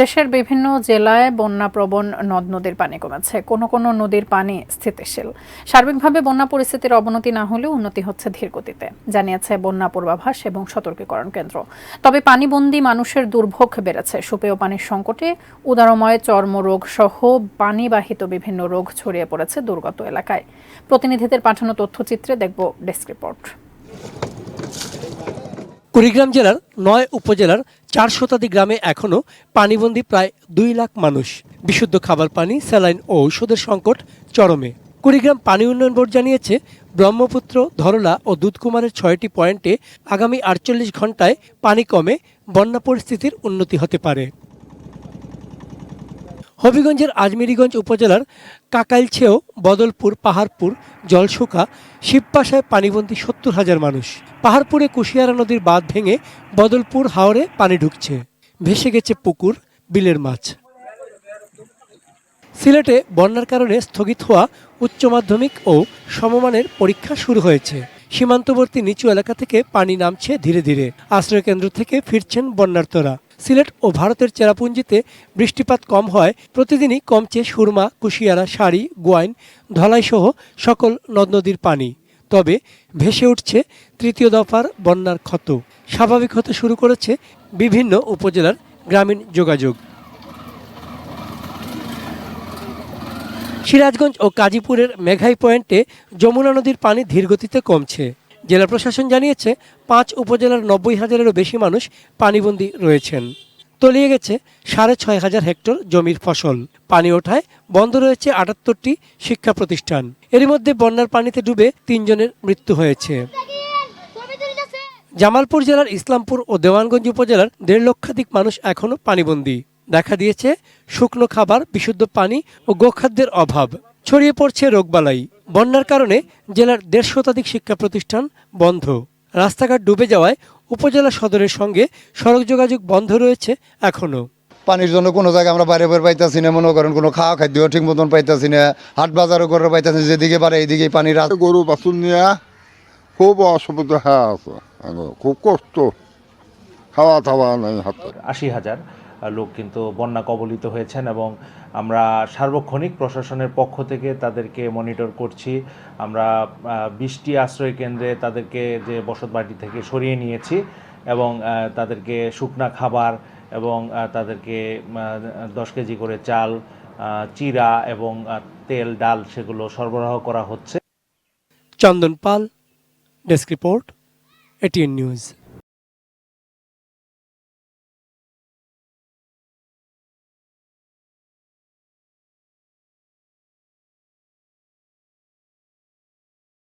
দেশের বিভিন্ন জেলায় বন্যাপ্রবণ নদ-নদীর পানি কমেছে। কোনো কোনো নদীর পানি স্থিতিশীল। সার্বিকভাবে বন্যা পরিস্থিতির অবনতি না হলেও উন্নতি হচ্ছে ধীর গতিতে, জানিয়েছে বন্যা পূর্বাভাস এবং সতর্কীকরণ কেন্দ্র। তবে পানিবন্দী মানুষের দুর্ভোগ বেড়েছে। সুপেয় পানির সংকটে উদারময় চর্মরোগ সহ পানিবাহিত বিভিন্ন রোগ ছড়িয়ে পড়েছে দুর্গত এলাকায়। প্রতিনিধিদের পাঠানো তথ্যচিত্রে দেখব ডেস্ক রিপোর্ট। কুড়িগ্রাম জেলার ৯ উপজেলার ৪ শতাধিক গ্রামে এখনও পানিবন্দী প্রায় ২ লাখ মানুষ। বিশুদ্ধ খাবার পানি, স্যালাইন ও ঔষধের সংকট চরমে। কুড়িগ্রাম পানি উন্নয়ন বোর্ড জানিয়েছে, ব্রহ্মপুত্র, ধরলা ও দুধকুমারের ৬টি পয়েন্টে আগামী ৪৮ ঘণ্টায় পানি কমে বন্যা পরিস্থিতির উন্নতি হতে পারে। হবিগঞ্জের আজমিরীগঞ্জ উপজেলার কাকাইলছেও, বদলপুর, পাহাড়পুর, জলশুকা, শিবপাশায় পানিবন্দী ৭০,০০০ মানুষ। পাহাড়পুরে কুশিয়ারা নদীর বাঁধ ভেঙে বদলপুর হাওরে পানি ঢুকছে। ভেসে গেছে পুকুর, বিলের মাছ। সিলেটে বন্যার কারণে স্থগিত হওয়া উচ্চ মাধ্যমিক ও সমমানের পরীক্ষা শুরু হয়েছে। সীমান্তবর্তী নিচু এলাকা থেকে পানি নামছে ধীরে ধীরে। আশ্রয়কেন্দ্র থেকে ফিরছেন বন্যার্তরা। সিলেট ও ভারতের চেরাপুঞ্জিতে বৃষ্টিপাত কম হয় প্রতিদিনই কমছে সুরমা, কুশিয়ারা, শাড়ি, গোয়াইন, ধলাইসহ সকল নদ নদীর পানি। তবে ভেসে উঠছে তৃতীয় দফার বন্যার ক্ষত। স্বাভাবিক হতে শুরু করেছে বিভিন্ন উপজেলার গ্রামীণ যোগাযোগ। সিরাজগঞ্জ ও কাজীপুরের মেঘাই পয়েন্টে যমুনা নদীর পানি ধীরগতিতে কমছে। জেলা প্রশাসন জানিয়েছে, ৫ উপজেলার ৯০,০০০-এরও বেশি মানুষ পানিবন্দী রয়েছেন। তলিয়ে গেছে ৬,৫০০ হেক্টর জমির ফসল। পানি ওঠায় বন্ধ রয়েছে ৭৮টি শিক্ষা প্রতিষ্ঠান। এরই মধ্যে বন্যার পানিতে ডুবে ৩ জনের মৃত্যু হয়েছে। জামালপুর জেলার ইসলামপুর ও দেওয়ানগঞ্জ উপজেলার ১.৫ লক্ষাধিক মানুষ এখনও পানিবন্দী। দেখা দিয়েছে শুকনো খাবার, বিশুদ্ধ পানি ও গোখাদ্যের অভাব। ছড়িয়ে পড়ছে রোগবালাই। বন্যার কারণে জেলার ১.৫ শতাধিক শিক্ষা প্রতিষ্ঠান বন্ধ। রাস্তাঘাট ডুবে যাওয়ায় উপজেলা সদরের সঙ্গে সড়ক যোগাযোগ বন্ধ রয়েছে এখনও। পানির জন্য কোনো জায়গায় আমরা বাইরে বের পাইতেছি না, মনে করেন কোনো খাওয়া খাদ্য ঠিক মতন পাইতেছি না, হাট বাজারও করে পাইতেছি, যেদিকে পারে এইদিকে পানির গরু বাছুর নিয়ে খুব অসুবিধা হয়ে আছে, খুব কষ্ট, খাওয়া দাওয়া নাই হাতে। ৮০,০০০ লোক কিন্তু বন্যা কবলিত হয়েছেন এবং আমরা সার্বক্ষণিক প্রশাসনের পক্ষ থেকে তাদেরকে মনিটর করছি। আমরা ২০টি আশ্রয় কেন্দ্রে তাদেরকে যে বসতবাড়ি থেকে সরিয়ে নিয়েছি এবং তাদেরকে শুকনা খাবার এবং তাদেরকে ১০ কেজি করে চাল, চিরা এবং তেল, ডাল সেগুলো সরবরাহ করা হচ্ছে। চন্দন পাল, ডেস্ক রিপোর্ট, এটিএন নিউজ।